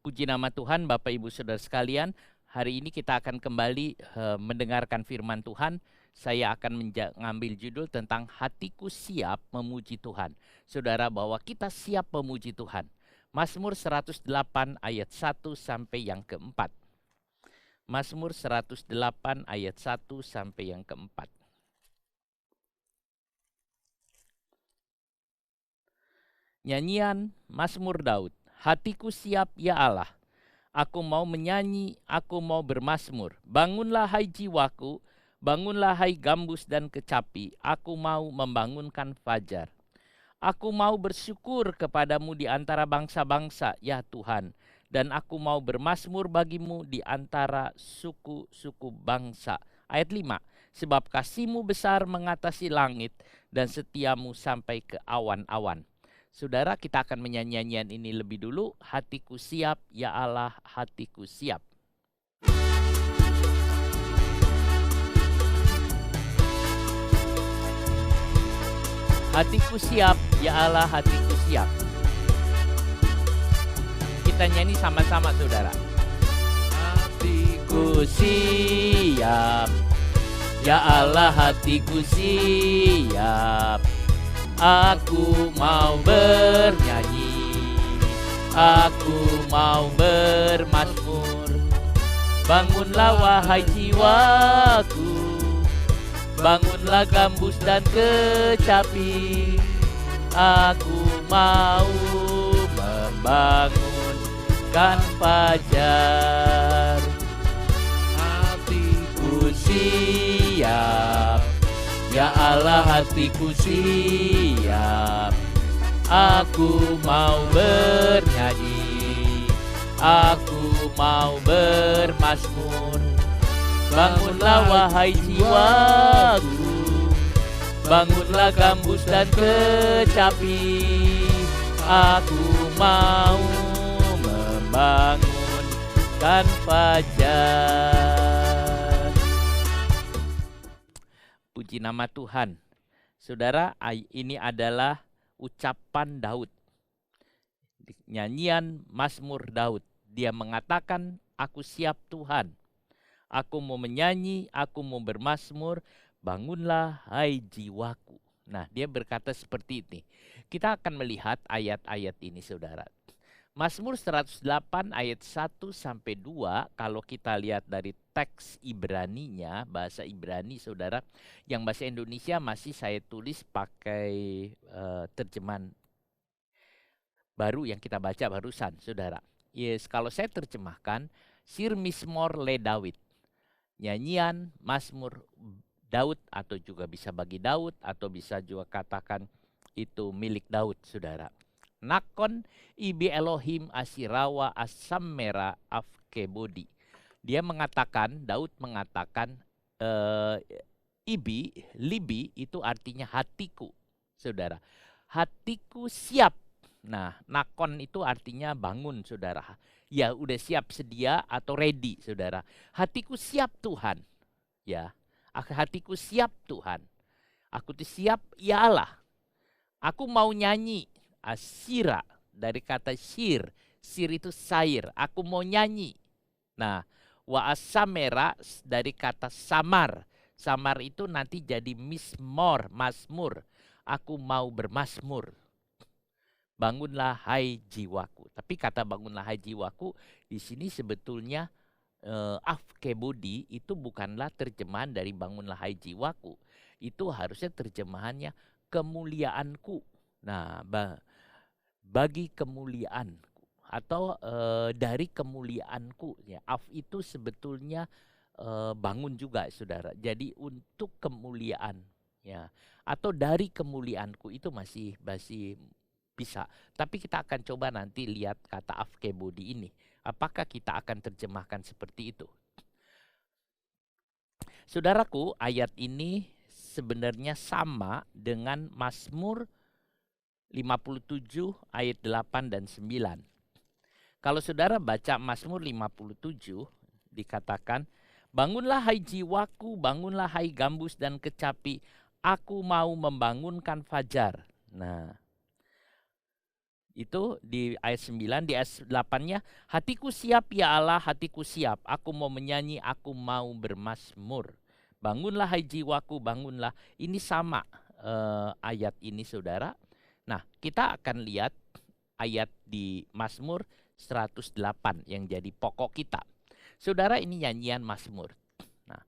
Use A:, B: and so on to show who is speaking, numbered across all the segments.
A: Puji nama Tuhan, Bapak Ibu Saudara sekalian. Hari ini kita akan kembali mendengarkan firman Tuhan. Saya akan mengambil judul tentang hatiku siap memuji Tuhan. Saudara, bahwa kita siap memuji Tuhan. Mazmur 108 ayat 1 sampai yang keempat. Mazmur 108 ayat 1 sampai yang keempat. Nyanyian Mazmur Daud. Hatiku siap ya Allah, aku mau menyanyi, aku mau bermazmur. Bangunlah hai jiwaku, bangunlah hai gambus dan kecapi, aku mau membangunkan fajar. Aku mau bersyukur kepadamu di antara bangsa-bangsa, ya Tuhan. Dan aku mau bermazmur bagimu di antara suku-suku bangsa. Ayat 5, sebab kasihmu besar mengatasi langit dan setiamu sampai ke awan-awan. Saudara, kita akan menyanyi nyanyian ini lebih dulu. Hatiku siap, ya Allah, hatiku siap. Hatiku siap, ya Allah, hatiku siap. Kita nyanyi sama-sama, saudara. Hatiku siap, ya Allah, hatiku siap. Aku mau bernyanyi, aku mau bermazmur. Bangunlah wahai jiwaku, bangunlah gambus dan kecapi. Aku mau membangunkan fajar. Hatiku siap, ya Allah, hatiku siap. Aku mau bernyanyi, aku mau bermazmur. Bangunlah wahai jiwaku, bangunlah gambus dan kecapi. Aku mau membangunkan fajar. Puji nama Tuhan. Saudara, ini adalah ucapan Daud. Nyanyian Mazmur Daud. Dia mengatakan, aku siap Tuhan. Aku mau menyanyi, aku mau bermazmur. Bangunlah hai jiwaku. Nah, dia berkata seperti ini. Kita akan melihat ayat-ayat ini, saudara. Mazmur 108 ayat 1 sampai 2, kalau kita lihat dari teks Ibraninya, bahasa Ibrani, saudara, yang bahasa Indonesia masih saya tulis pakai terjemahan baru yang kita baca barusan, saudara. Yes, kalau saya terjemahkan, Sir Mizmor le Daud, nyanyian Mazmur Daud, atau juga bisa bagi Daud, atau bisa juga katakan itu milik Daud, saudara. Nakon ibi Elohim asirawa asamera afkebodi. Dia mengatakan, Daud mengatakan, libi itu artinya hatiku, saudara. Hatiku siap. Nah, nakon itu artinya bangun, saudara. Ya, udah siap sedia atau ready, saudara. Hatiku siap Tuhan. Ya, hatiku siap Tuhan. Aku tuh siap, ya Allah. Aku mau nyanyi. Asira dari kata sir. Sir itu sair. Aku mau nyanyi. Nah, wa asamera dari kata samar. Samar itu nanti jadi mizmor, mazmur. Aku mau bermazmur. Bangunlah hai jiwaku. Tapi kata bangunlah hai jiwaku di sini sebetulnya afkebodi itu bukanlah terjemahan dari bangunlah hai jiwaku. Itu harusnya terjemahannya kemuliaanku. Nah, bagi kemuliaanku atau dari kemuliaanku, ya. Af itu sebetulnya bangun juga, saudara. Jadi untuk kemuliaan, ya, atau dari kemuliaanku itu masih bisa. Tapi kita akan coba nanti lihat kata afkebodi ini. Apakah kita akan terjemahkan seperti itu? Saudaraku, ayat ini sebenarnya sama dengan Mazmur 57 ayat 8 dan 9. Kalau saudara baca Mazmur 57, dikatakan, bangunlah hai jiwaku, bangunlah hai gambus dan kecapi, aku mau membangunkan fajar. Nah, Itu di ayat 9, di ayat 8-nya, hatiku siap ya Allah, hatiku siap. Aku mau menyanyi, aku mau bermazmur. Bangunlah hai jiwaku, bangunlah. Ini sama ayat ini saudara. Nah, kita akan lihat ayat di Mazmur 108 yang jadi pokok kita. Saudara, ini nyanyian Mazmur. Nah,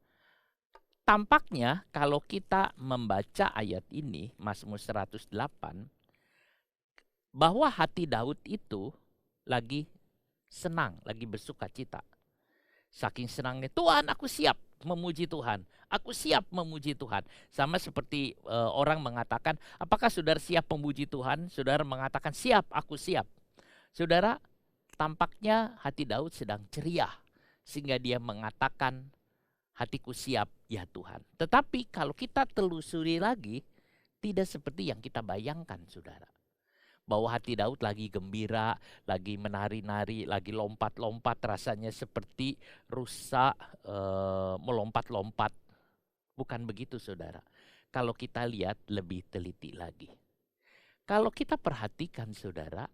A: tampaknya kalau kita membaca ayat ini, Mazmur 108, bahwa hati Daud itu lagi senang, lagi bersuka cita. Saking senangnya, Tuhan aku siap memuji Tuhan. Aku siap memuji Tuhan. Sama seperti orang mengatakan, apakah saudara siap memuji Tuhan? Saudara mengatakan, siap, aku siap. Saudara, tampaknya hati Daud sedang ceria. Sehingga dia mengatakan, hatiku siap ya Tuhan. Tetapi kalau kita telusuri lagi, tidak seperti yang kita bayangkan saudara. Bahwa hati Daud lagi gembira, lagi menari-nari, lagi lompat-lompat, rasanya seperti rusa melompat-lompat. Bukan begitu saudara. Kalau kita lihat lebih teliti lagi. Kalau kita perhatikan saudara,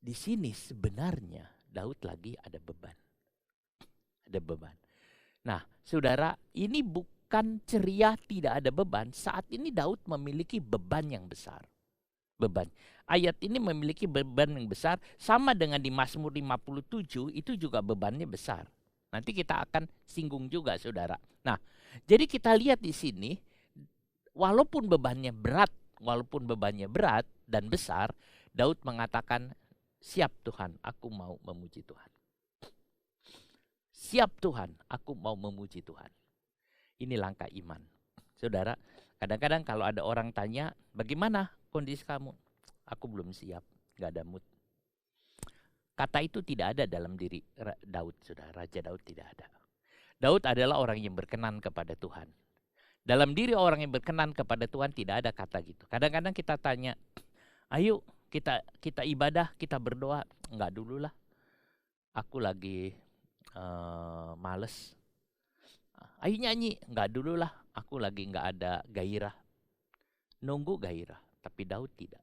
A: di sini sebenarnya Daud lagi ada beban. Ada beban. Nah saudara, ini bukan ceria tidak ada beban. Saat ini Daud memiliki beban yang besar. Beban. Ayat ini memiliki beban yang besar, sama dengan di Mazmur 57 itu juga bebannya besar. Nanti kita akan singgung juga saudara. Nah, jadi kita lihat di sini walaupun bebannya berat dan besar, Daud mengatakan, siap Tuhan, aku mau memuji Tuhan. Siap Tuhan, aku mau memuji Tuhan. Ini langkah iman. Saudara, kadang-kadang kalau ada orang tanya, bagaimana kondisi kamu? Aku belum siap, gak ada mood. Kata itu tidak ada dalam diri Daud, saudara. Raja Daud tidak ada. Daud adalah orang yang berkenan kepada Tuhan. Dalam diri orang yang berkenan kepada Tuhan tidak ada kata gitu. Kadang-kadang kita tanya, ayo kita ibadah, kita berdoa. Enggak dulu lah, aku lagi males. Ayo nyanyi, enggak dulu lah, aku lagi enggak ada gairah. Nunggu gairah, tapi Daud tidak.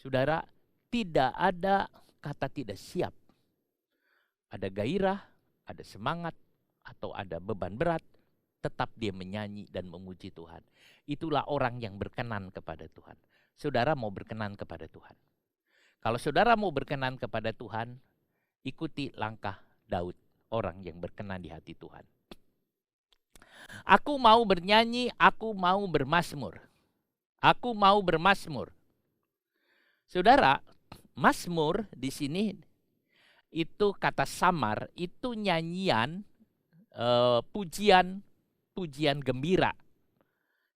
A: Saudara, tidak ada kata tidak siap. Ada gairah, ada semangat, atau ada beban berat, tetap dia menyanyi dan memuji Tuhan. Itulah orang yang berkenan kepada Tuhan. Saudara mau berkenan kepada Tuhan. Kalau saudara mau berkenan kepada Tuhan, ikuti langkah Daud, orang yang berkenan di hati Tuhan. Aku mau bernyanyi, aku mau bermazmur. Aku mau bermazmur. Saudara, mazmur di sini itu kata samar, itu nyanyian pujian gembira.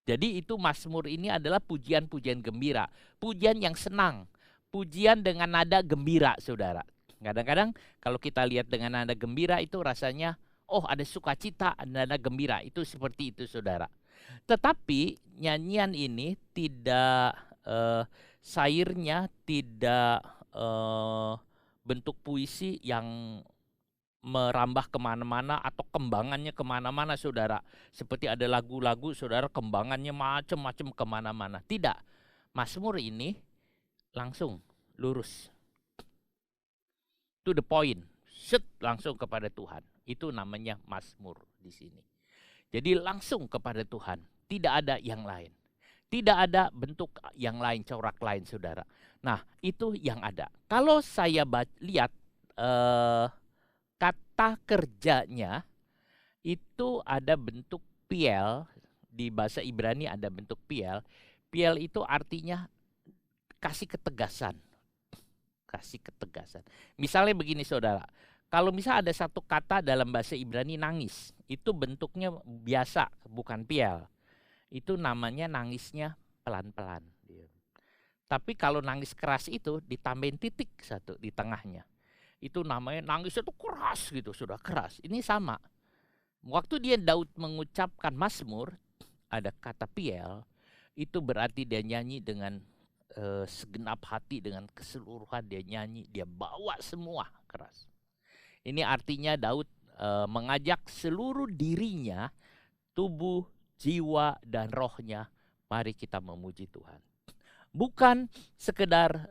A: Jadi itu mazmur ini adalah pujian-pujian gembira, pujian yang senang, pujian dengan nada gembira, saudara. Kadang-kadang kalau kita lihat dengan nada gembira itu rasanya, oh ada sukacita, ada nada gembira, itu seperti itu, saudara. Tetapi nyanyian ini tidak sairnya tidak bentuk puisi yang merambah kemana-mana atau kembangannya kemana-mana, saudara. Seperti ada lagu-lagu, saudara, kembangannya macam-macam kemana-mana. Tidak, mazmur ini langsung lurus, to the point, set langsung kepada Tuhan. Itu namanya mazmur di sini. Jadi langsung kepada Tuhan, tidak ada yang lain. Tidak ada bentuk yang lain, corak lain, saudara. Nah, itu yang ada. Kalau saya lihat kata kerjanya, itu ada bentuk piel. Di bahasa Ibrani ada bentuk piel. Piel itu artinya kasih ketegasan. Kasih ketegasan. Misalnya begini, saudara. Kalau misalnya ada satu kata dalam bahasa Ibrani nangis, itu bentuknya biasa, bukan piel. Itu namanya nangisnya pelan-pelan. Tapi kalau nangis keras itu ditambahin titik satu di tengahnya. Itu namanya nangisnya itu keras gitu, sudah keras. Ini sama. Waktu dia Daud mengucapkan mazmur, ada kata piel, itu berarti dia nyanyi dengan segenap hati, dengan keseluruhan dia nyanyi, dia bawa semua keras. Ini artinya Daud mengajak seluruh dirinya, tubuh, jiwa, dan rohnya, mari kita memuji Tuhan. Bukan sekedar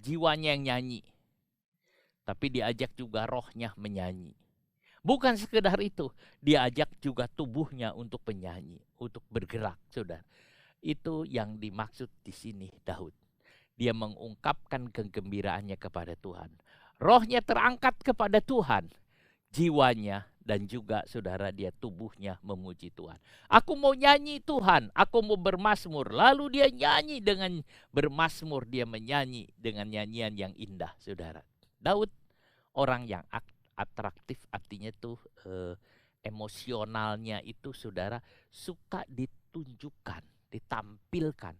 A: jiwanya yang nyanyi, tapi diajak juga rohnya menyanyi. Bukan sekedar itu, diajak juga tubuhnya untuk menyanyi, untuk bergerak, saudara. Itu yang dimaksud di sini Daud. Dia mengungkapkan kegembiraannya kepada Tuhan. Rohnya terangkat kepada Tuhan. Jiwanya dan juga saudara dia tubuhnya memuji Tuhan. Aku mau nyanyi Tuhan, aku mau bermazmur. Lalu dia nyanyi dengan bermazmur, dia menyanyi dengan nyanyian yang indah, saudara. Daud orang yang atraktif, artinya tuh emosionalnya itu saudara suka ditunjukkan, ditampilkan.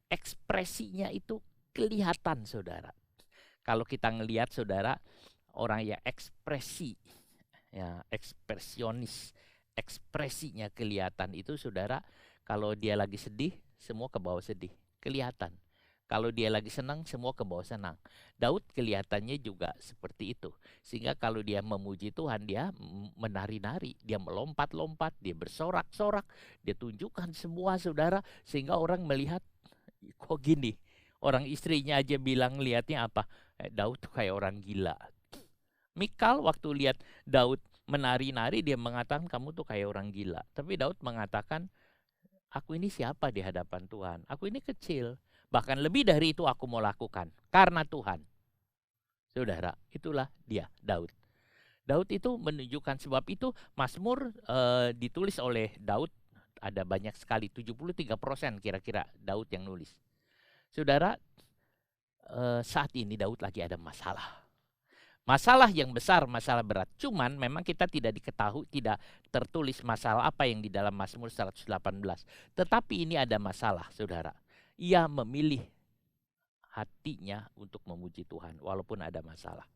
A: Ekspresinya itu kelihatan, saudara. Kalau kita ngelihat saudara orang yang ekspresi, ya ekspresionis, ekspresinya kelihatan itu saudara. Kalau dia lagi sedih, semua ke bawah sedih, kelihatan. Kalau dia lagi senang, semua ke bawah senang. Daud kelihatannya juga seperti itu. Sehingga kalau dia memuji Tuhan, dia menari-nari, dia melompat-lompat, dia bersorak-sorak, dia tunjukkan semua saudara. Sehingga orang melihat, kok gini? Orang istrinya aja bilang lihatnya apa? Daud tuh kayak orang gila. Mikal waktu lihat Daud menari-nari, dia mengatakan kamu tuh kayak orang gila. Tapi Daud mengatakan, aku ini siapa di hadapan Tuhan? Aku ini kecil. Bahkan lebih dari itu aku mau lakukan karena Tuhan. Saudara, itulah dia Daud. Daud itu menunjukkan, sebab itu Mazmur ditulis oleh Daud ada banyak sekali, 73% kira-kira Daud yang nulis. Saudara, saat ini Daud lagi ada masalah. Masalah yang besar, masalah berat. Cuman memang kita tidak diketahui, tidak tertulis masalah apa yang di dalam Mazmur 118. Tetapi ini ada masalah, saudara. Ia memilih hatinya untuk memuji Tuhan walaupun ada masalah.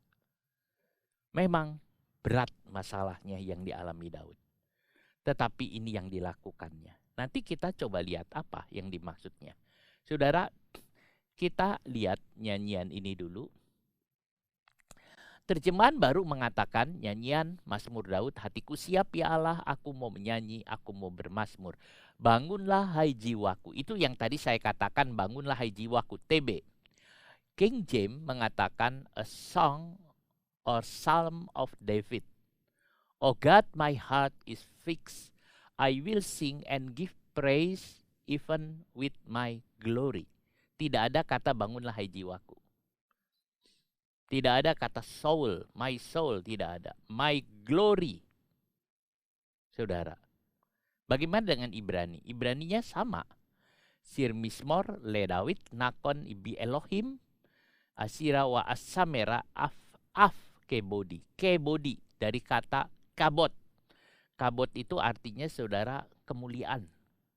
A: Memang berat masalahnya yang dialami Daud. Tetapi ini yang dilakukannya. Nanti kita coba lihat apa yang dimaksudnya. Saudara, kita lihat nyanyian ini dulu. Terjemahan baru mengatakan nyanyian Mazmur Daud, hatiku siap ya Allah, aku mau menyanyi, aku mau bermazmur. Bangunlah hai jiwaku. Itu yang tadi saya katakan, bangunlah hai jiwaku, TB. King James mengatakan a song or psalm of David. Oh God, my heart is fixed. I will sing and give praise even with my glory. Tidak ada kata bangunlah hai jiwaku. Tidak ada kata soul, my soul, tidak ada. My glory. Saudara. Bagaimana dengan Ibrani? Ibraninya sama. Sir Mismor le David nakon ibi Elohim asira wa asamera af kebodi. Kebodi dari kata kabot. Kabot itu artinya saudara kemuliaan.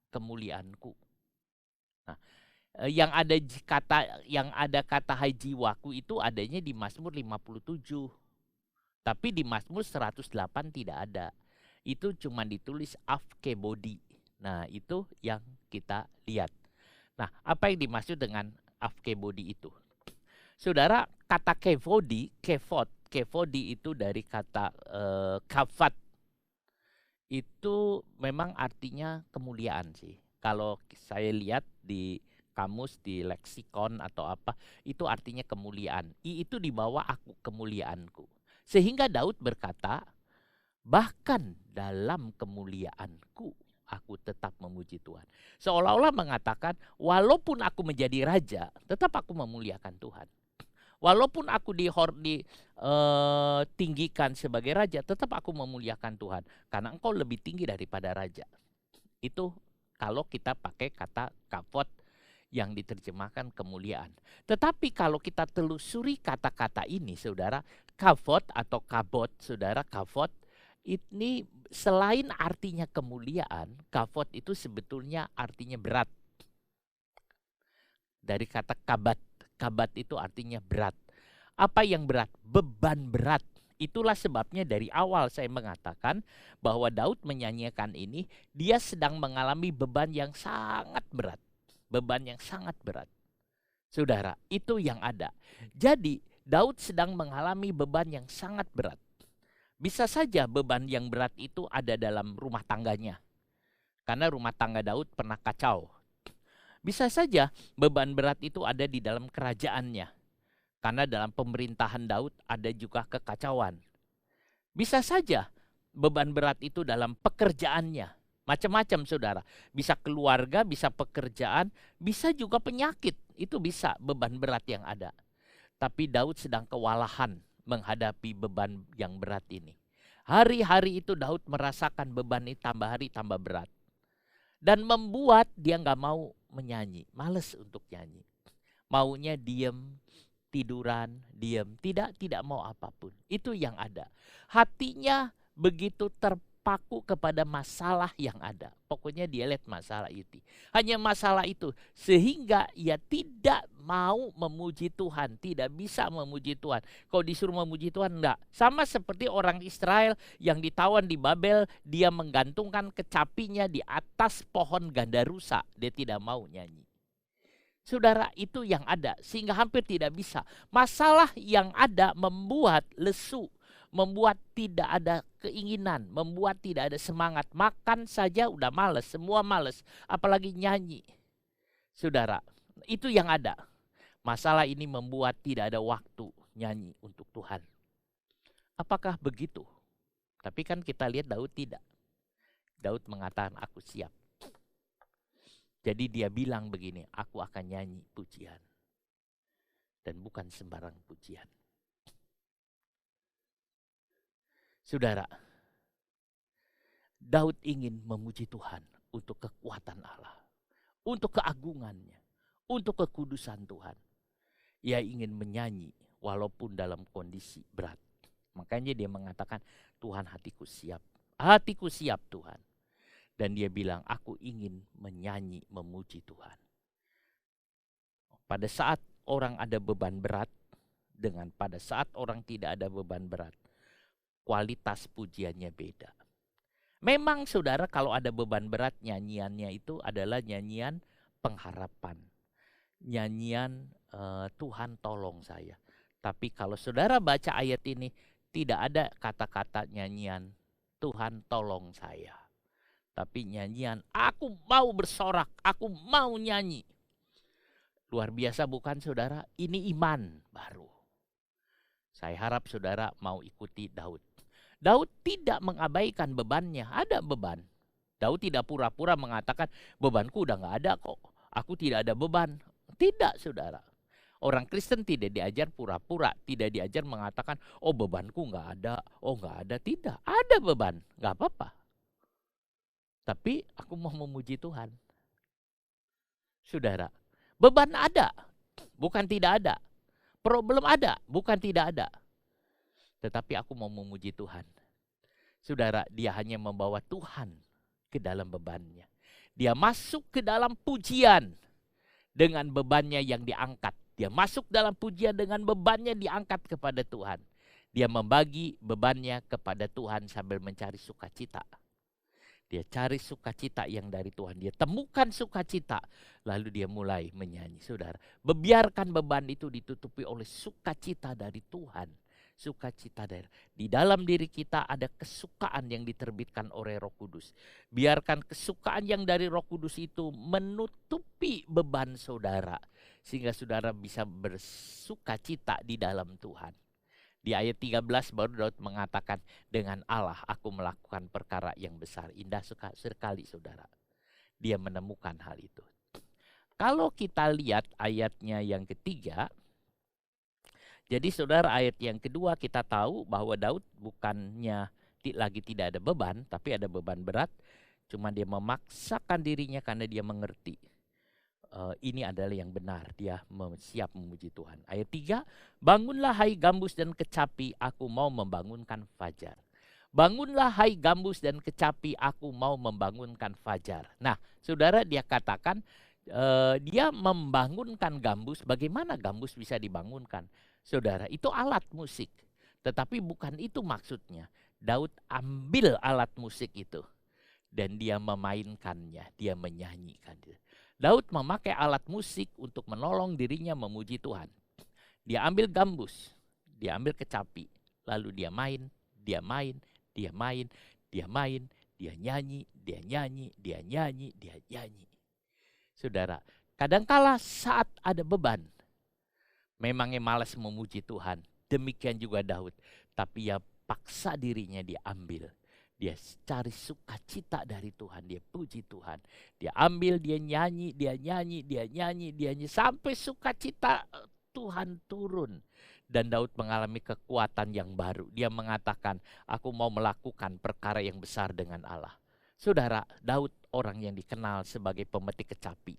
A: Kemuliaanku. Nah, yang ada kata hai jiwaku itu adanya di Mazmur 57. Tapi di Mazmur 108 tidak ada. Itu cuma ditulis af kebodi. Nah, itu yang kita lihat. Nah, apa yang dimaksud dengan af kebodi itu? Saudara, kata kevodi itu dari kata kafat. Itu memang artinya kemuliaan sih. Kalau saya lihat di kamus, di leksikon atau apa, itu artinya kemuliaan. I itu di bawah aku, kemuliaanku. Sehingga Daud berkata, bahkan dalam kemuliaanku, aku tetap memuji Tuhan. Seolah-olah mengatakan, walaupun aku menjadi raja, tetap aku memuliakan Tuhan. Walaupun aku tinggikan sebagai raja, tetap aku memuliakan Tuhan. Karena engkau lebih tinggi daripada raja. Itu kalau kita pakai kata kavod yang diterjemahkan kemuliaan. Tetapi kalau kita telusuri kata-kata ini, saudara, kavod atau kabot, saudara, kavod, ini selain artinya kemuliaan, kavod itu sebetulnya artinya berat. Dari kata kabat. Kabat itu artinya berat. Apa yang berat? Beban berat. Itulah sebabnya dari awal saya mengatakan bahwa Daud menyanyikan ini, dia sedang mengalami beban yang sangat berat. Beban yang sangat berat. Saudara, itu yang ada. Jadi, Daud sedang mengalami beban yang sangat berat. Bisa saja beban yang berat itu ada dalam rumah tangganya. Karena rumah tangga Daud pernah kacau. Bisa saja beban berat itu ada di dalam kerajaannya. Karena dalam pemerintahan Daud ada juga kekacauan. Bisa saja beban berat itu dalam pekerjaannya. Macam-macam saudara. Bisa keluarga, bisa pekerjaan, bisa juga penyakit. Itu bisa beban berat yang ada. Tapi Daud sedang kewalahan menghadapi beban yang berat ini. Hari-hari itu Daud merasakan beban ini tambah hari tambah berat. Dan membuat dia nggak mau menyanyi. Males untuk nyanyi. Maunya diem, tiduran, diam, tidak mau apapun. Itu yang ada. Hatinya begitu terpaku kepada masalah yang ada. Pokoknya dia lihat masalah itu. Hanya masalah itu. Sehingga ia tidak mau memuji Tuhan. Tidak bisa memuji Tuhan. Kalau disuruh memuji Tuhan, enggak. Sama seperti orang Israel yang ditawan di Babel. Dia menggantungkan kecapinya di atas pohon gandarusa. Dia tidak mau nyanyi. Saudara, itu yang ada sehingga hampir tidak bisa. Masalah yang ada membuat lesu, membuat tidak ada keinginan, membuat tidak ada semangat. Makan saja udah males, semua males, apalagi nyanyi. Saudara, itu yang ada. Masalah ini membuat tidak ada waktu nyanyi untuk Tuhan. Apakah begitu? Tapi kan kita lihat Daud tidak. Daud mengatakan aku siap. Jadi dia bilang begini, aku akan nyanyi pujian. Dan bukan sembarang pujian. Saudara, Daud ingin memuji Tuhan untuk kekuatan Allah. Untuk keagungannya. Untuk kekudusan Tuhan. Ia ingin menyanyi walaupun dalam kondisi berat. Makanya dia mengatakan, Tuhan hatiku siap. Hatiku siap Tuhan. Dan dia bilang, aku ingin menyanyi, memuji Tuhan. Pada saat orang ada beban berat, dengan pada saat orang tidak ada beban berat, kualitas pujiannya beda. Memang saudara kalau ada beban berat, nyanyiannya itu adalah nyanyian pengharapan. Nyanyian Tuhan tolong saya. Tapi kalau saudara baca ayat ini, tidak ada kata-kata nyanyian Tuhan tolong saya. Tapi nyanyian, aku mau bersorak, aku mau nyanyi. Luar biasa bukan saudara? Ini iman baru. Saya harap saudara mau ikuti Daud. Daud tidak mengabaikan bebannya, ada beban. Daud tidak pura-pura mengatakan, bebanku udah gak ada kok, aku tidak ada beban. Tidak saudara. Orang Kristen tidak diajar pura-pura, tidak diajar mengatakan, oh bebanku gak ada, oh gak ada. Tidak, ada beban, gak apa-apa. Tapi aku mau memuji Tuhan. Saudara, beban ada, bukan tidak ada. Problem ada, bukan tidak ada. Tetapi aku mau memuji Tuhan. Saudara, dia hanya membawa Tuhan ke dalam bebannya. Dia masuk ke dalam pujian dengan bebannya yang diangkat. Dia masuk dalam pujian dengan bebannya diangkat kepada Tuhan. Dia membagi bebannya kepada Tuhan sambil mencari sukacita. Dia cari sukacita yang dari Tuhan. Dia temukan sukacita. Lalu dia mulai menyanyi. Saudara, biarkan beban itu ditutupi oleh sukacita dari Tuhan. Sukacita dari. Di dalam diri kita ada kesukaan yang diterbitkan oleh Roh Kudus. Biarkan kesukaan yang dari Roh Kudus itu menutupi beban saudara. Sehingga saudara bisa bersukacita di dalam Tuhan. Di ayat 13 baru Daud mengatakan, dengan Allah aku melakukan perkara yang besar. Indah sekali saudara. Dia menemukan hal itu. Kalau kita lihat ayatnya yang ketiga, jadi saudara ayat yang kedua kita tahu bahwa Daud bukannya lagi tidak ada beban, tapi ada beban berat. Cuma dia memaksakan dirinya karena dia mengerti. Ini adalah yang benar, dia siap memuji Tuhan. Ayat 3, bangunlah hai gambus dan kecapi, aku mau membangunkan fajar. Bangunlah hai gambus dan kecapi, aku mau membangunkan fajar. Nah saudara, dia katakan dia membangunkan gambus. Bagaimana gambus bisa dibangunkan? Saudara, itu alat musik. Tetapi bukan itu maksudnya. Daud ambil alat musik itu dan dia memainkannya, dia menyanyikan. Daud memakai alat musik untuk menolong dirinya memuji Tuhan. Dia ambil gambus, dia ambil kecapi, lalu dia main, dia main, dia main, dia main, dia nyanyi, dia nyanyi, dia nyanyi, dia nyanyi. Saudara, Kadangkala saat ada beban, memangnya malas memuji Tuhan. Demikian juga Daud. Tapi ya paksa dirinya dia ambil. Dia cari sukacita dari Tuhan. Dia puji Tuhan. Dia ambil, dia nyanyi, dia nyanyi, dia nyanyi, dia nyanyi. Sampai sukacita Tuhan turun. Dan Daud mengalami kekuatan yang baru. Dia mengatakan, aku mau melakukan perkara yang besar dengan Allah. Saudara, Daud orang yang dikenal sebagai pemetik kecapi.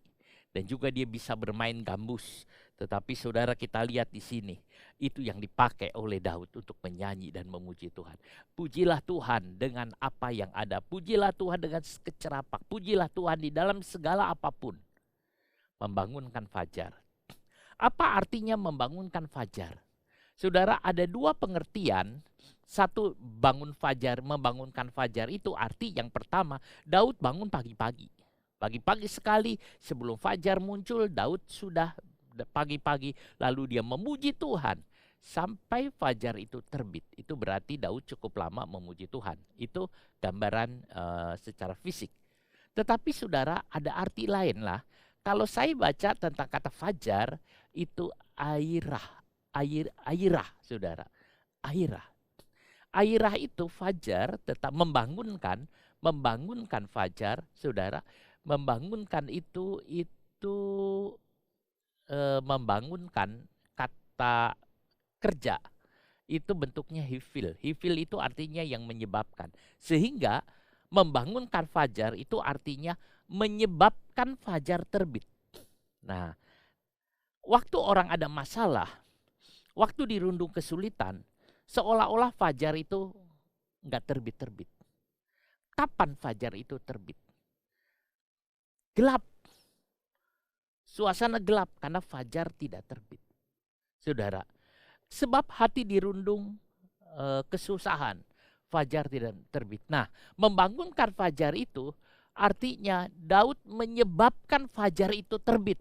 A: Dan juga dia bisa bermain gambus. Tetapi saudara, kita lihat di sini. Itu yang dipakai oleh Daud untuk menyanyi dan memuji Tuhan. Pujilah Tuhan dengan apa yang ada. Pujilah Tuhan dengan kecerapak. Pujilah Tuhan di dalam segala apapun. Membangunkan fajar. Apa artinya membangunkan fajar? Saudara, ada dua pengertian. Satu, bangun fajar, membangunkan fajar itu arti yang pertama, Daud bangun pagi-pagi. Pagi-pagi sekali sebelum fajar muncul, Daud sudah pagi-pagi lalu dia memuji Tuhan. Sampai fajar itu terbit. Itu berarti Daud cukup lama memuji Tuhan. Itu gambaran secara fisik. Tetapi saudara, ada arti lain lah. Kalau saya baca tentang kata fajar, itu airah, saudara. Airah itu fajar, tetap membangunkan fajar, saudara. Membangunkan itu membangunkan kata kerja. Itu bentuknya hifil. Hifil itu artinya yang menyebabkan. Sehingga membangunkan fajar itu artinya menyebabkan fajar terbit. Nah, waktu orang ada masalah, waktu dirundung kesulitan, seolah-olah fajar itu nggak terbit-terbit. Kapan fajar itu terbit? Gelap. Suasana gelap karena fajar tidak terbit. Saudara, sebab hati dirundung kesusahan, fajar tidak terbit. Nah, membangunkan fajar itu artinya Daud menyebabkan fajar itu terbit.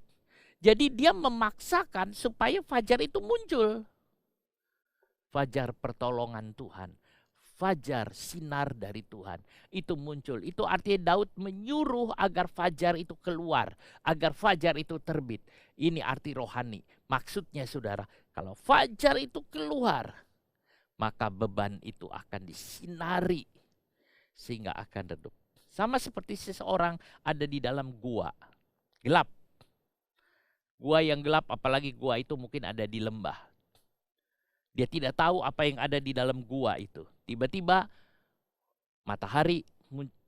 A: Jadi dia memaksakan supaya fajar itu muncul. Fajar pertolongan Tuhan, fajar sinar dari Tuhan itu muncul. Itu artinya Daud menyuruh agar fajar itu keluar, agar fajar itu terbit. Ini arti rohani. Maksudnya saudara, kalau fajar itu keluar, maka beban itu akan disinari sehingga akan redup. Sama seperti seseorang ada di dalam gua, gelap. Gua yang gelap, apalagi gua itu mungkin ada di lembah. Dia tidak tahu apa yang ada di dalam gua itu. Tiba-tiba matahari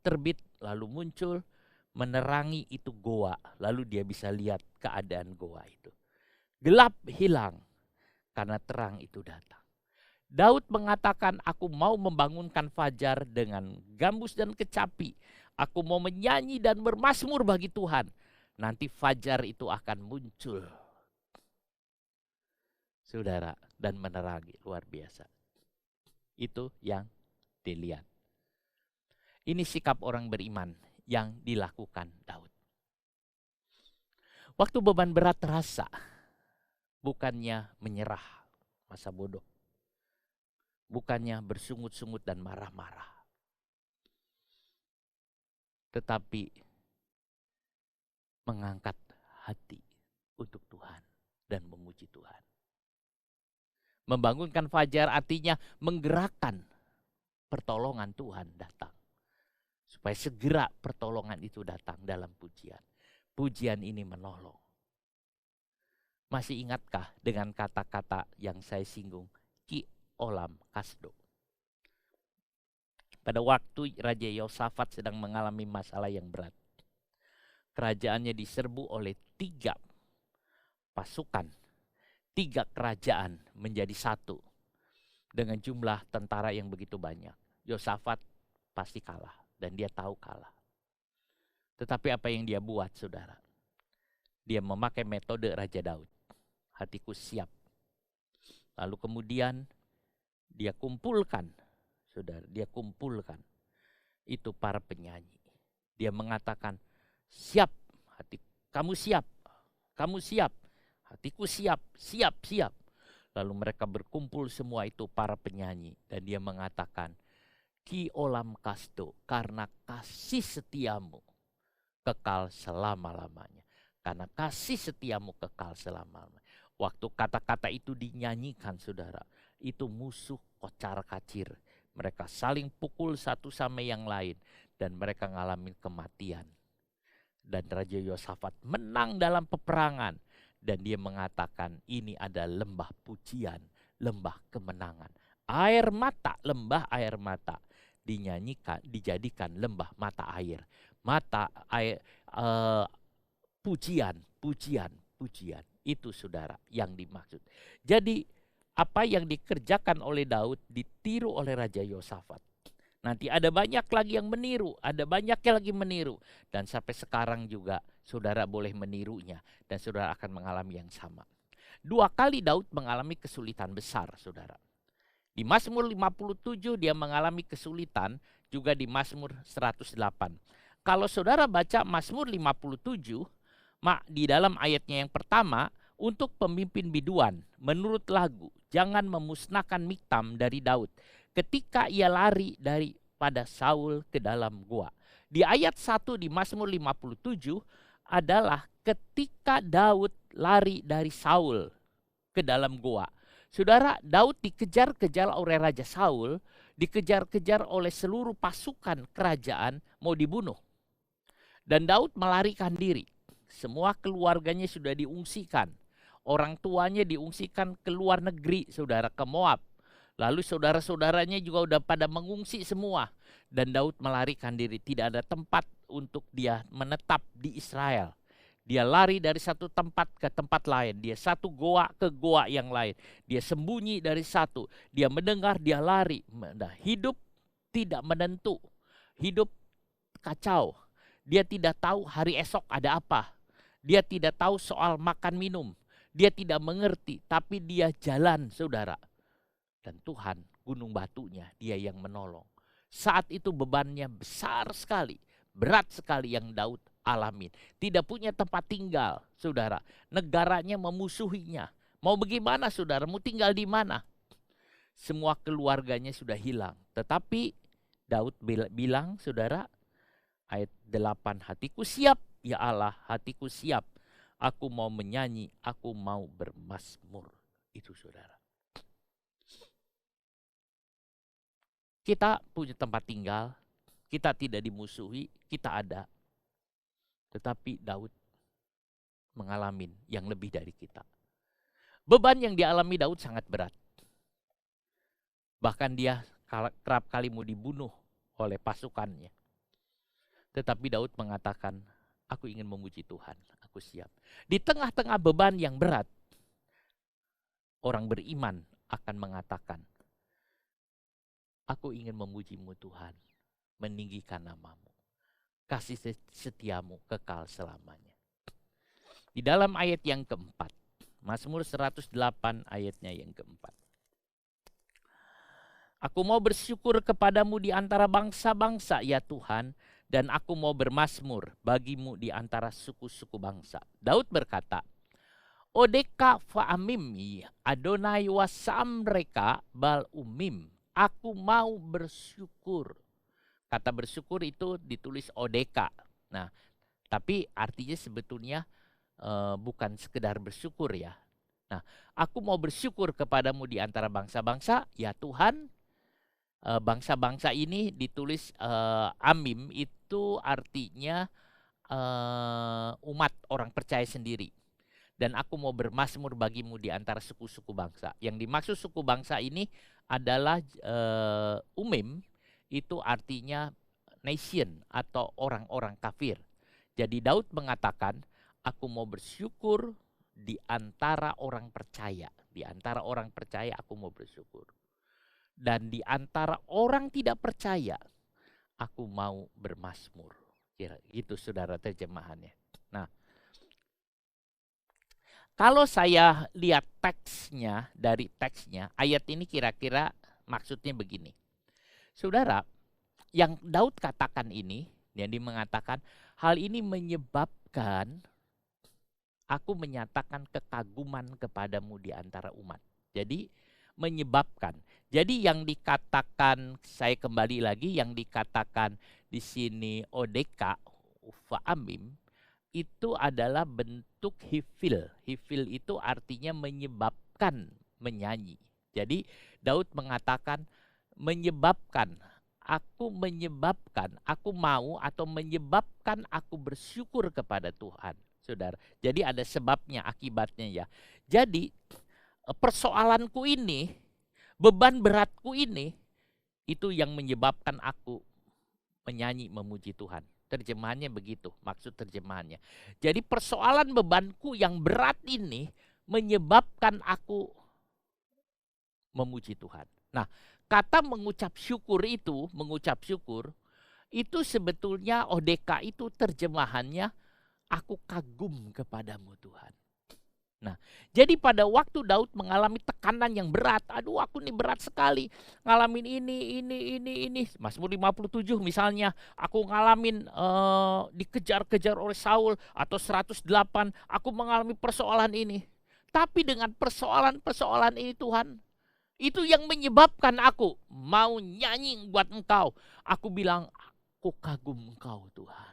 A: terbit lalu muncul menerangi itu gua. Lalu dia bisa lihat keadaan gua itu. Gelap hilang karena terang itu datang. Daud mengatakan, aku mau membangunkan fajar dengan gambus dan kecapi. Aku mau menyanyi dan bermazmur bagi Tuhan. Nanti fajar itu akan muncul. Saudara, dan menerangi, luar biasa. Itu yang dilihat. Ini sikap orang beriman yang dilakukan Daud. Waktu beban berat terasa, bukannya menyerah, masa bodoh. Bukannya bersungut-sungut dan marah-marah. Tetapi mengangkat hati untuk Tuhan dan memuji Tuhan. Membangunkan fajar artinya menggerakkan pertolongan Tuhan datang. Supaya segera pertolongan itu datang dalam pujian. Pujian ini menolong. Masih ingatkah dengan kata-kata yang saya singgung? Ki olam kasdo. Pada waktu Raja Yosafat sedang mengalami masalah yang berat. Kerajaannya diserbu oleh 3 pasukan. 3 kerajaan menjadi satu. Dengan jumlah tentara yang begitu banyak. Yosafat pasti kalah. Dan dia tahu kalah. Tetapi apa yang dia buat, saudara? Dia memakai metode Raja Daud. Hatiku siap. Lalu kemudian dia kumpulkan, saudara. Dia kumpulkan itu para penyanyi. Dia mengatakan, siap, hati kamu siap. Kamu siap. Hatiku siap, siap. Lalu mereka berkumpul semua itu para penyanyi. Dan dia mengatakan, Ki olam kasdo, karena kasih setiamu kekal selama-lamanya. karena kasih setiamu kekal selama-lamanya. Waktu kata-kata itu dinyanyikan, saudara, itu musuh kocar-kacir. Mereka saling pukul satu sama yang lain dan mereka ngalamin kematian. Dan Raja Yosafat menang dalam peperangan dan dia mengatakan ini ada lembah pujian, lembah kemenangan. Air mata, lembah air mata dinyanyikan, dijadikan lembah mata air. Mata air, pujian, pujian, pujian. Itu saudara yang dimaksud. Jadi apa yang dikerjakan oleh Daud ditiru oleh Raja Yosafat. Nanti ada banyak lagi yang meniru, ada banyak lagi meniru. Dan sampai sekarang juga saudara boleh menirunya dan saudara akan mengalami yang sama. 2 kali Daud mengalami kesulitan besar, saudara. Di Mazmur 57 dia mengalami kesulitan, juga di Mazmur 108. Kalau saudara baca Mazmur 57, di dalam ayatnya yang pertama, untuk pemimpin biduan, menurut lagu, jangan memusnahkan Miktam dari Daud, ketika ia lari daripada Saul ke dalam gua. Di ayat 1 di Mazmur 57 adalah ketika Daud lari dari Saul ke dalam gua. Saudara, Daud dikejar-kejar oleh Raja Saul, dikejar-kejar oleh seluruh pasukan kerajaan mau dibunuh. Dan Daud melarikan diri. Semua keluarganya sudah diungsikan. Orang tuanya diungsikan ke luar negeri, saudara, ke Moab. Lalu saudara-saudaranya juga udah pada mengungsi semua. Dan Daud melarikan diri. Tidak ada tempat untuk dia menetap di Israel. Dia lari dari satu tempat ke tempat lain. Dia satu goa ke goa yang lain. Dia sembunyi dari satu. Dia mendengar, dia lari. Nah, hidup tidak menentu. Hidup kacau. Dia tidak tahu hari esok ada apa. Dia tidak tahu soal makan minum. Dia tidak mengerti. Tapi dia jalan, saudara. Dan Tuhan, gunung batunya, dia yang menolong. Saat itu bebannya besar sekali. Berat sekali yang Daud alamin. Tidak punya tempat tinggal, saudara. Negaranya memusuhinya. Mau bagaimana, saudara? Mau tinggal di mana? Semua keluarganya sudah hilang. Tetapi Daud bilang, saudara, ayat 8, hatiku siap, ya Allah, hatiku siap. Aku mau menyanyi, aku mau bermazmur. Itu, saudara. Kita punya tempat tinggal, kita tidak dimusuhi, kita ada. Tetapi Daud mengalami yang lebih dari kita. Beban yang dialami Daud sangat berat. Bahkan dia kerap kali mau dibunuh oleh pasukannya. Tetapi Daud mengatakan, aku ingin memuji Tuhan, aku siap. Di tengah-tengah beban yang berat, orang beriman akan mengatakan, aku ingin memuji-Mu Tuhan, meninggikan nama-Mu. Kasih setiamu kekal selamanya. Di dalam ayat yang keempat, Mazmur 108 ayatnya yang keempat. Aku mau bersyukur kepadamu di antara bangsa-bangsa, ya Tuhan, dan aku mau bermazmur bagimu di antara suku-suku bangsa. Daud berkata, Odeka fa'amim Adonai wasamreka bal umim. Aku mau bersyukur. Kata bersyukur itu ditulis odeka. Nah, tapi artinya sebetulnya bukan sekedar bersyukur ya. Nah, aku mau bersyukur kepadamu di antara bangsa-bangsa, ya Tuhan. Bangsa-bangsa ini ditulis amim, itu artinya umat orang percaya sendiri. Dan aku mau bermazmur bagimu di antara suku-suku bangsa. Yang dimaksud suku bangsa ini adalah umim, itu artinya nation atau orang-orang kafir. Jadi Daud mengatakan, aku mau bersyukur di antara orang percaya. Di antara orang percaya aku mau bersyukur. Dan di antara orang tidak percaya, aku mau bermazmur. Itu saudara terjemahannya. Nah, kalau saya lihat teksnya, dari teksnya, ayat ini kira-kira maksudnya begini. Saudara, yang Daud katakan ini, yang dia mengatakan, hal ini menyebabkan aku menyatakan kekaguman kepadamu di antara umat. Jadi menyebabkan. Jadi yang dikatakan, saya kembali lagi, yang dikatakan di sini odeka fa'amim, itu adalah bentuk hifil. Hifil itu artinya menyebabkan menyanyi. Jadi Daud mengatakan menyebabkan, aku mau atau menyebabkan aku bersyukur kepada Tuhan. Saudara, jadi ada sebabnya, akibatnya ya. Jadi persoalanku ini, beban beratku ini, itu yang menyebabkan aku menyanyi memuji Tuhan. Terjemahannya begitu, maksud terjemahannya. Jadi persoalan bebanku yang berat ini menyebabkan aku memuji Tuhan. Nah, kata mengucap syukur itu sebetulnya ODK itu terjemahannya aku kagum kepadamu Tuhan. Nah, jadi pada waktu Daud mengalami tekanan yang berat, aduh aku nih berat sekali, ngalamin ini. Mazmur 57 misalnya, aku ngalamin dikejar-kejar oleh Saul, atau 108, aku mengalami persoalan ini. Tapi dengan persoalan-persoalan ini Tuhan, itu yang menyebabkan aku mau nyanyi buat Engkau. Aku bilang, aku kagum Engkau Tuhan.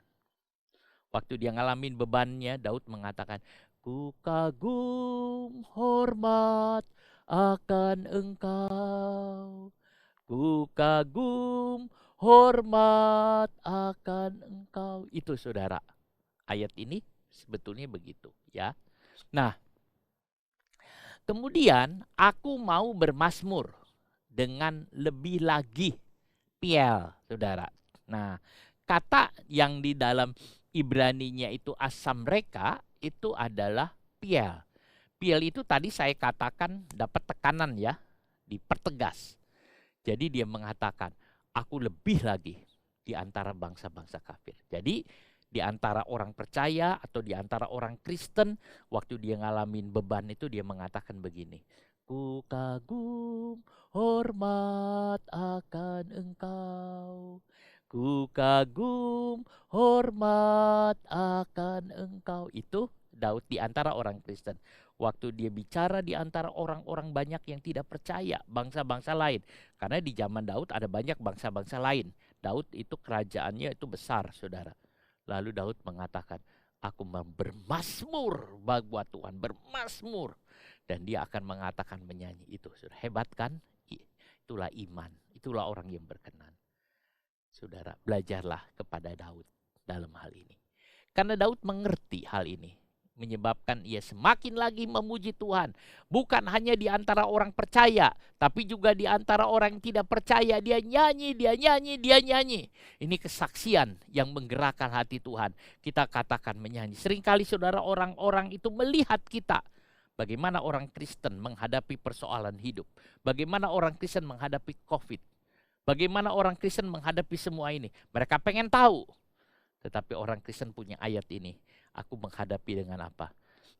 A: Waktu dia ngalamin bebannya, Daud mengatakan, ku kagum hormat akan Engkau. Ku kagum hormat akan Engkau. Itu saudara, ayat ini sebetulnya begitu ya. Nah, kemudian aku mau bermazmur dengan lebih lagi, piel saudara. Nah, kata yang di dalam Ibraninya itu asamreka itu adalah piel. Piel itu tadi saya katakan dapat tekanan ya, dipertegas. Jadi dia mengatakan, aku lebih lagi di antara bangsa-bangsa kafir. Jadi di antara orang percaya atau di antara orang Kristen, waktu dia ngalamin beban itu dia mengatakan begini, ku kagum hormat akan Engkau. Ku kagum hormat akan Engkau. Itu Daud di antara orang Kristen. Waktu dia bicara di antara orang-orang banyak yang tidak percaya, bangsa-bangsa lain. Karena di zaman Daud ada banyak bangsa-bangsa lain. Daud itu kerajaannya itu besar, saudara. Lalu Daud mengatakan, aku bermazmur buat Tuhan, bermazmur. Dan dia akan mengatakan menyanyi itu. Hebat kan? Itulah iman, itulah orang yang berkenan. Saudara, belajarlah kepada Daud dalam hal ini. Karena Daud mengerti hal ini, menyebabkan ia semakin lagi memuji Tuhan. Bukan hanya di antara orang percaya, tapi juga di antara orang yang tidak percaya. Dia nyanyi. Ini kesaksian yang menggerakkan hati Tuhan. Kita katakan menyanyi. Seringkali saudara, orang-orang itu melihat kita. Bagaimana orang Kristen menghadapi persoalan hidup. Bagaimana orang Kristen menghadapi COVID. Bagaimana orang Kristen menghadapi semua ini? Mereka pengen tahu. Tetapi orang Kristen punya ayat ini. Aku menghadapi dengan apa?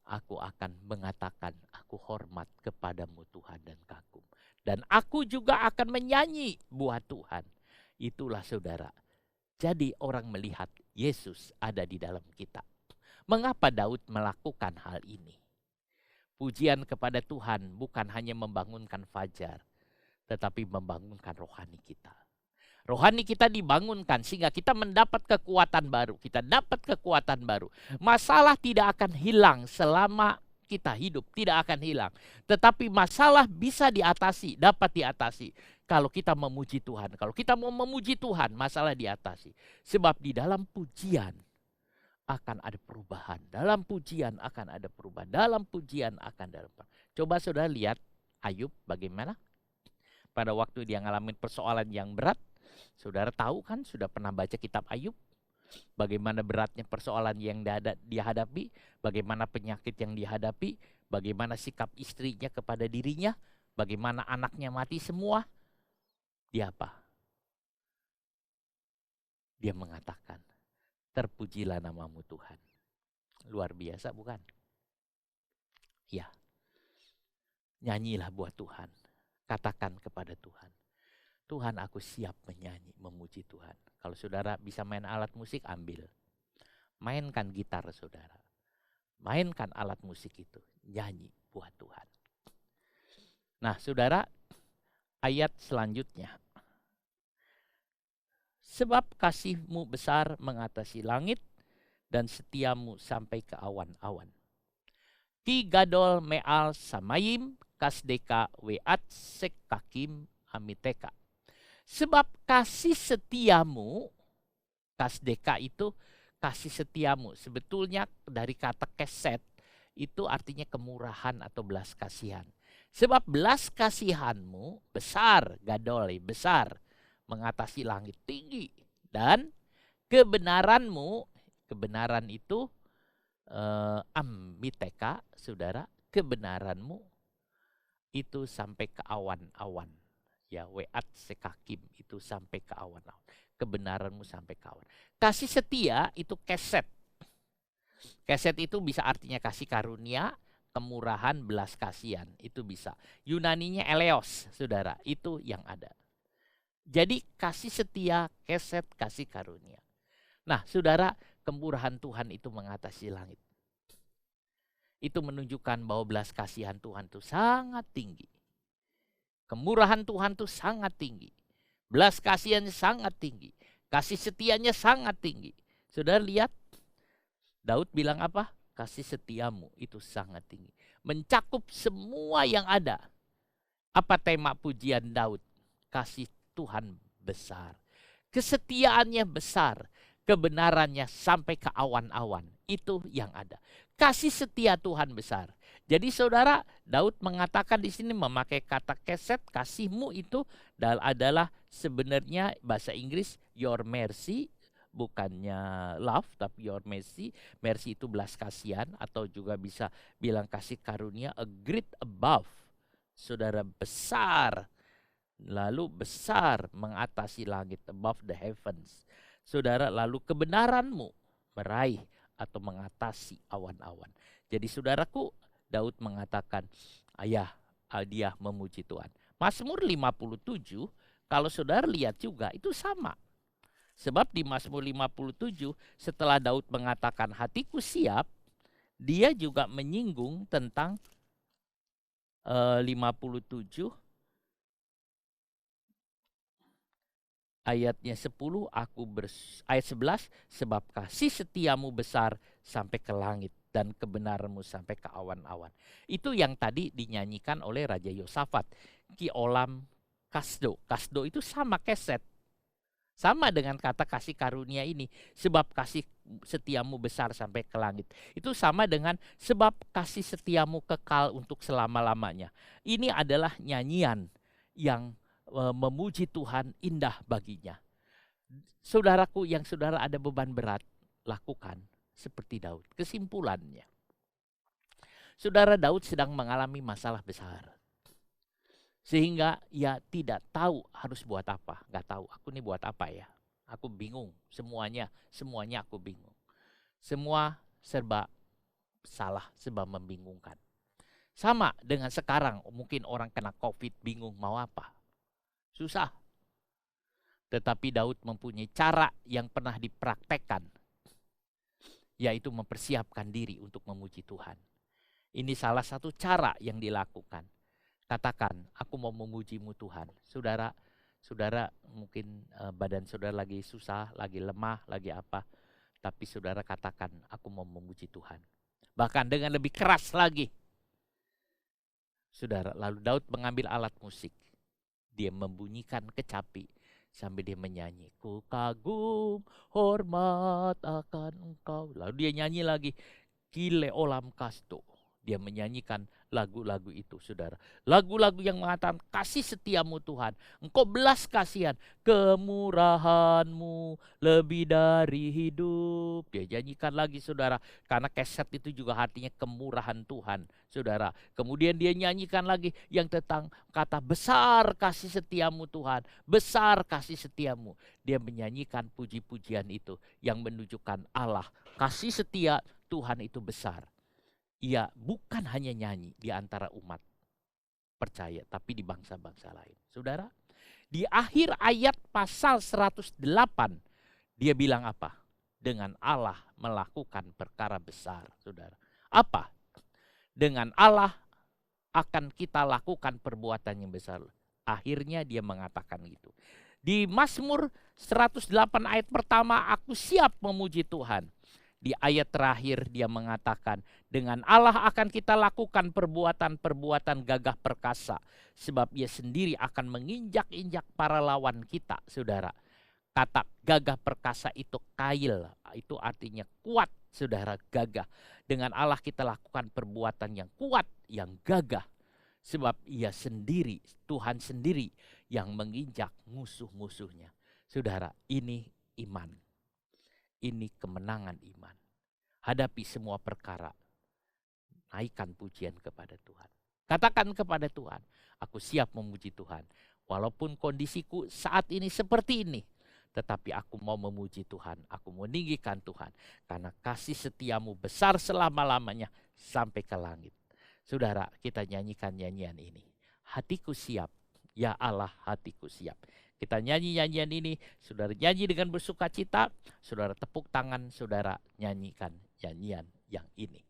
A: Aku akan mengatakan, aku hormat kepadamu Tuhan dan kagum. Dan aku juga akan menyanyi buat Tuhan. Itulah saudara. Jadi orang melihat Yesus ada di dalam kita. Mengapa Daud melakukan hal ini? Pujian kepada Tuhan bukan hanya membangunkan fajar, tetapi membangunkan rohani kita. Rohani kita dibangunkan sehingga kita mendapat kekuatan baru. Kita dapat kekuatan baru. Masalah tidak akan hilang selama kita hidup. Tidak akan hilang. Tetapi masalah bisa diatasi, dapat diatasi. Kalau kita memuji Tuhan. Kalau kita mau memuji Tuhan, masalah diatasi. Sebab di dalam pujian akan ada perubahan. Dalam pujian akan ada perubahan. Dalam pujian akan ada perubahan. Coba saudara lihat Ayub bagaimana? Pada waktu dia ngalamin persoalan yang berat, saudara tahu kan, sudah pernah baca kitab Ayub, bagaimana beratnya persoalan yang dia hadapi, bagaimana penyakit yang dihadapi, bagaimana sikap istrinya kepada dirinya, bagaimana anaknya mati semua. Dia apa? Dia mengatakan, terpujilah namamu Tuhan. Luar biasa bukan? Ya, nyanyilah buat Tuhan. Katakan kepada Tuhan, Tuhan aku siap menyanyi, memuji Tuhan. Kalau saudara bisa main alat musik, ambil. Mainkan gitar saudara. Mainkan alat musik itu, nyanyi buat Tuhan. Nah saudara, ayat selanjutnya. Sebab kasih-Mu besar mengatasi langit, dan setiamu sampai ke awan-awan. Ki gadol me'al samayim kasdeka weat sekakim amiteka. Sebab kasih setiamu, kasdeka itu kasih setiamu. Sebetulnya dari kata keset itu artinya kemurahan atau belas kasihan. Sebab belas kasihanmu besar, gadol, besar, mengatasi langit tinggi. Dan kebenaranmu, kebenaran itu amiteka, saudara, kebenaranmu itu sampai ke awan-awan. Ya, weat sekakim itu sampai ke awan-awan. Kebenaranmu sampai ke awan. Kasih setia itu keset. Keset itu bisa artinya kasih karunia, kemurahan, belas kasihan. Itu bisa. Yunaninya eleos, saudara. Itu yang ada. Jadi kasih setia, keset, kasih karunia. Nah, saudara, kemurahan Tuhan itu mengatasi langit. Itu menunjukkan bahwa belas kasihan Tuhan itu sangat tinggi. Kemurahan Tuhan itu sangat tinggi. Belas kasihannya sangat tinggi. Kasih setianya sangat tinggi. Saudara lihat, Daud bilang apa? Kasih setiamu itu sangat tinggi. Mencakup semua yang ada. Apa tema pujian Daud? Kasih Tuhan besar. Kesetiaannya besar. Kebenarannya sampai ke awan-awan. Itu yang ada. Kasih setia Tuhan besar. Jadi saudara, Daud mengatakan di sini memakai kata keset, kasihmu itu adalah sebenarnya bahasa Inggris your mercy, bukannya love tapi your mercy. Mercy itu belas kasihan atau juga bisa bilang kasih karunia, a great above. Saudara, besar. Lalu besar mengatasi langit, above the heavens. Saudara, lalu kebenaranmu meraih atau mengatasi awan-awan. Jadi saudaraku, Daud mengatakan, dia memuji Tuhan. Mazmur 57, kalau saudara lihat juga itu sama. Sebab di Mazmur 57, setelah Daud mengatakan hatiku siap, dia juga menyinggung tentang 57 ayatnya 10, ayat 11, sebab kasih setiamu besar sampai ke langit dan kebenaranmu sampai ke awan-awan. Itu yang tadi dinyanyikan oleh Raja Yosafat. Ki olam kasdo. Kasdo itu sama keset. Sama dengan kata kasih karunia ini. Sebab kasih setiamu besar sampai ke langit. Itu sama dengan sebab kasih setiamu kekal untuk selama-lamanya. Ini adalah nyanyian yang memuji Tuhan indah baginya. Saudaraku, yang saudara ada beban berat, lakukan seperti Daud. Kesimpulannya, saudara, Daud sedang mengalami masalah besar. Sehingga ia tidak tahu harus buat apa. Gak tahu, aku ini buat apa ya. Aku bingung, semuanya aku bingung. Semua serba salah, serba membingungkan. Sama dengan sekarang, mungkin orang kena COVID bingung mau apa. Susah. Tetapi Daud mempunyai cara yang pernah dipraktekkan, yaitu mempersiapkan diri untuk memuji Tuhan. Ini salah satu cara yang dilakukan. Katakan, aku mau memujimu Tuhan. Saudara mungkin badan saudara lagi susah, lagi lemah, lagi apa. Tapi saudara katakan, aku mau memuji Tuhan. Bahkan dengan lebih keras lagi. Saudara, lalu Daud mengambil alat musik. Dia membunyikan kecapi sambil dia menyanyi. Ku kagum hormat akan engkau. Lalu dia nyanyi lagi. Kile olam kasto. Dia menyanyikan lagu-lagu itu, saudara. Lagu-lagu yang mengatakan kasih setiamu Tuhan. Engkau belas kasihan. Kemurahanmu lebih dari hidup. Dia nyanyikan lagi, saudara. Karena keset itu juga artinya kemurahan Tuhan, saudara. Kemudian dia nyanyikan lagi yang tentang kata besar kasih setiamu Tuhan. Besar kasih setiamu. Dia menyanyikan puji-pujian itu yang menunjukkan Allah. Kasih setia Tuhan itu besar. Ia bukan hanya nyanyi di antara umat percaya, tapi di bangsa-bangsa lain. Saudara, di akhir ayat pasal 108, dia bilang apa? Dengan Allah melakukan perkara besar, saudara. Apa? Dengan Allah akan kita lakukan perbuatan yang besar. Akhirnya dia mengatakan gitu. Di Mazmur 108 ayat pertama, aku siap memuji Tuhan. Di ayat terakhir dia mengatakan, dengan Allah akan kita lakukan perbuatan-perbuatan gagah perkasa, sebab ia sendiri akan menginjak-injak para lawan kita, saudara. Kata gagah perkasa itu kail, itu artinya kuat, saudara, gagah. Dengan Allah kita lakukan perbuatan yang kuat, yang gagah. Sebab ia sendiri, Tuhan sendiri yang menginjak musuh-musuhnya. Saudara, ini iman. Ini kemenangan iman. Hadapi semua perkara. Naikkan pujian kepada Tuhan. Katakan kepada Tuhan, aku siap memuji Tuhan. Walaupun kondisiku saat ini seperti ini, tetapi aku mau memuji Tuhan. Aku meninggikan Tuhan. Karena kasih setiamu besar selama-lamanya sampai ke langit. Saudara, kita nyanyikan nyanyian ini. Hatiku siap, ya Allah, hatiku siap. Kita nyanyi nyanyian ini, saudara nyanyi dengan bersuka cita, saudara tepuk tangan, saudara nyanyikan nyanyian yang ini.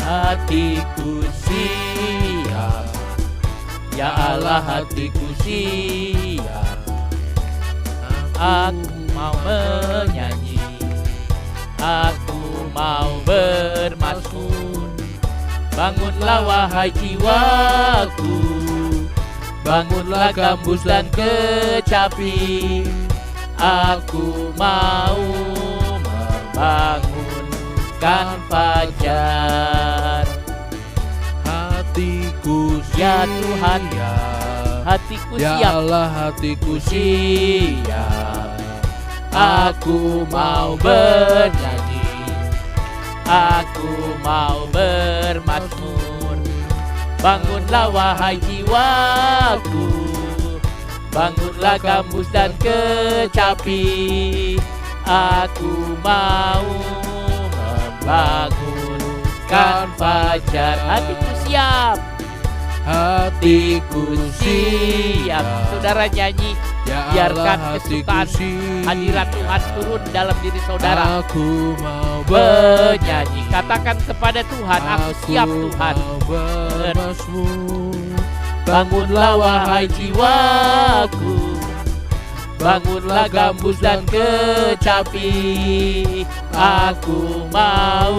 A: Hatiku siap, ya Allah, hatiku siap. Aku mau menyanyi, aku mau bermazmur. Bangunlah wahai jiwaku, bangunlah gambus dan kecapi. Aku mau membangunkan fajar. Hatiku siap, ya Tuhan, ya hatiku siap, ya Allah, hatiku siap. Aku mau bernyanyi, aku mau bermazmur. Bangunlah wahai jiwaku, bangunlah gambus dan kecapi. Aku mau membangunkan fajar. Hatiku siap, hatiku siap. Saudara nyanyi, biarkan kesukaan hadirat Tuhan turun dalam diri saudara.
B: Aku mau
A: bernyanyi, katakan kepada Tuhan, aku siap Tuhan. Bangunlah wahai jiwaku, bangunlah gambus dan kecapi. Aku mau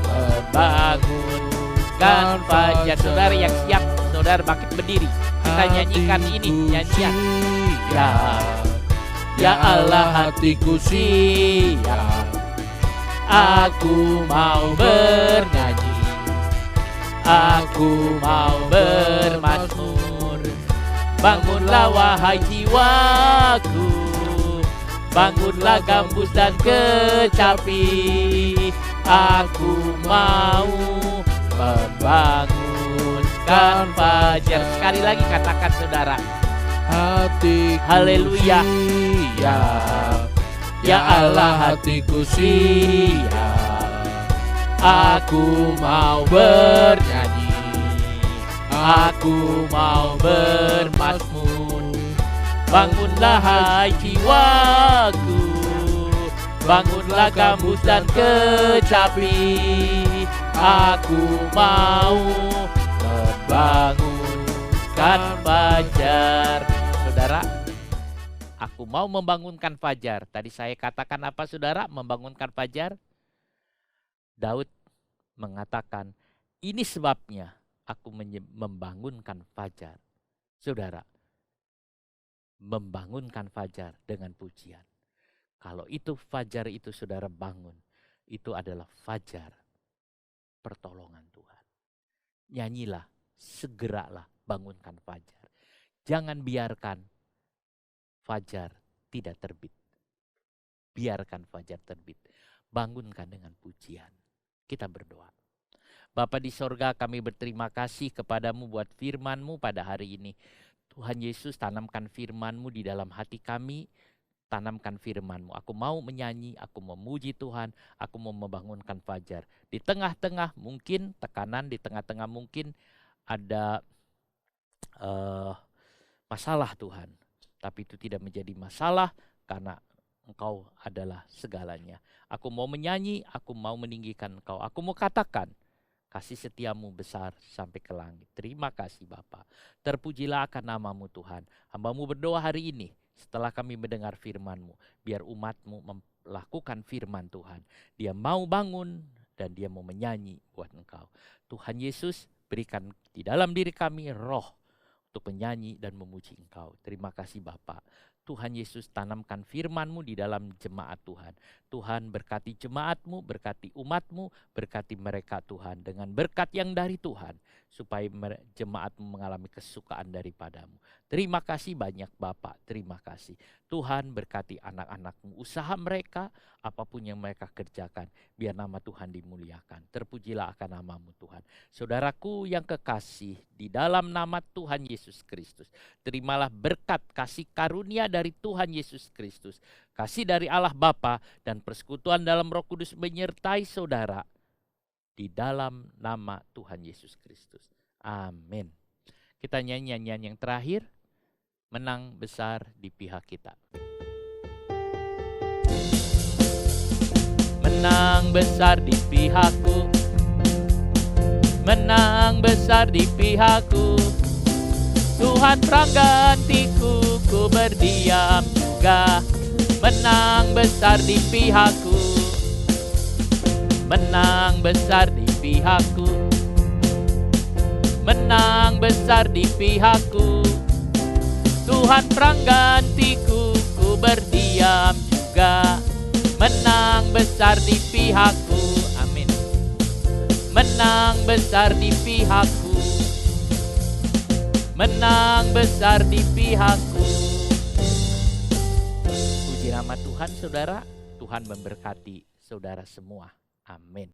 A: membangunkan fajar. Saudara yang siap, saudara bangkit berdiri. Kita nyanyikan ini nyanyian. Ya Allah, hatiku siap. Aku mau bernyanyi, aku mau bermazmur. Bangunlah wahai jiwaku, bangunlah gambus dan kecapi. Aku mau membangunkan fajar. Sekali lagi katakan saudara,
B: hatiku
A: haleluya.
B: siap, ya Allah, hatiku siap. Aku mau bernyanyi, aku mau bermazmur.
A: Bangunlah hai jiwaku, bangunlah gambus dan kecapi. Aku mau membangunkan fajar. Saudara, aku mau membangunkan fajar. Tadi saya katakan apa saudara? Membangunkan fajar. Daud mengatakan, ini sebabnya aku membangunkan fajar. Saudara, membangunkan fajar dengan pujian. Kalau itu fajar itu saudara bangun, itu adalah fajar pertolongan Tuhan. Nyanyilah, segeralah bangunkan fajar. Jangan biarkan fajar tidak terbit. Biarkan fajar terbit. Bangunkan dengan pujian. Kita berdoa. Bapa di sorga, kami berterima kasih kepadamu buat firman-Mu pada hari ini. Tuhan Yesus, tanamkan firman-Mu di dalam hati kami. Tanamkan firman-Mu. Aku mau menyanyi, aku memuji Tuhan, aku mau membangunkan fajar. Di tengah-tengah mungkin tekanan, di tengah-tengah mungkin ada masalah Tuhan. Tapi itu tidak menjadi masalah karena Engkau adalah segalanya. Aku mau menyanyi, aku mau meninggikan Engkau. Aku mau katakan Kasih setiamu besar sampai ke langit. Terima kasih Bapa. Terpujilah akan nama-Mu Tuhan. Hamba-Mu berdoa hari ini setelah kami mendengar firman-Mu. Biar umat-Mu melakukan firman Tuhan. Dia mau bangun dan dia mau menyanyi buat Engkau. Tuhan Yesus, berikan di dalam diri kami roh untuk menyanyi dan memuji Engkau. Terima kasih Bapa. Tuhan Yesus, tanamkan firman-Mu di dalam jemaat Tuhan. Tuhan berkati jemaat-Mu, berkati umat-Mu, berkati mereka Tuhan. Dengan berkat yang dari Tuhan, supaya jemaat-Mu mengalami kesukaan daripada-Mu. Terima kasih banyak Bapa, terima kasih. Tuhan berkati anak-anak-Mu, usaha mereka, apapun yang mereka kerjakan, biar nama Tuhan dimuliakan. Terpujilah akan nama-Mu Tuhan. Saudaraku yang kekasih, di dalam nama Tuhan Yesus Kristus, terimalah berkat kasih karunia dari Tuhan Yesus Kristus, kasih dari Allah Bapa dan persekutuan dalam Roh Kudus menyertai saudara di dalam nama Tuhan Yesus Kristus. Amin. Kita nyanyi nyanyian yang terakhir, menang besar di pihak kita. Menang besar di pihakku, menang besar di pihakku. Tuhan penggantiku, ku berdiam juga. Menang besar di pihakku, menang besar di pihakku, menang besar di pihakku. Tuhan penggantiku, ku berdiam juga. Menang besar di pihakku, amin. Menang besar di pihakku, menang besar di pihakku. Puji nama Tuhan saudara, Tuhan memberkati saudara semua. Amin.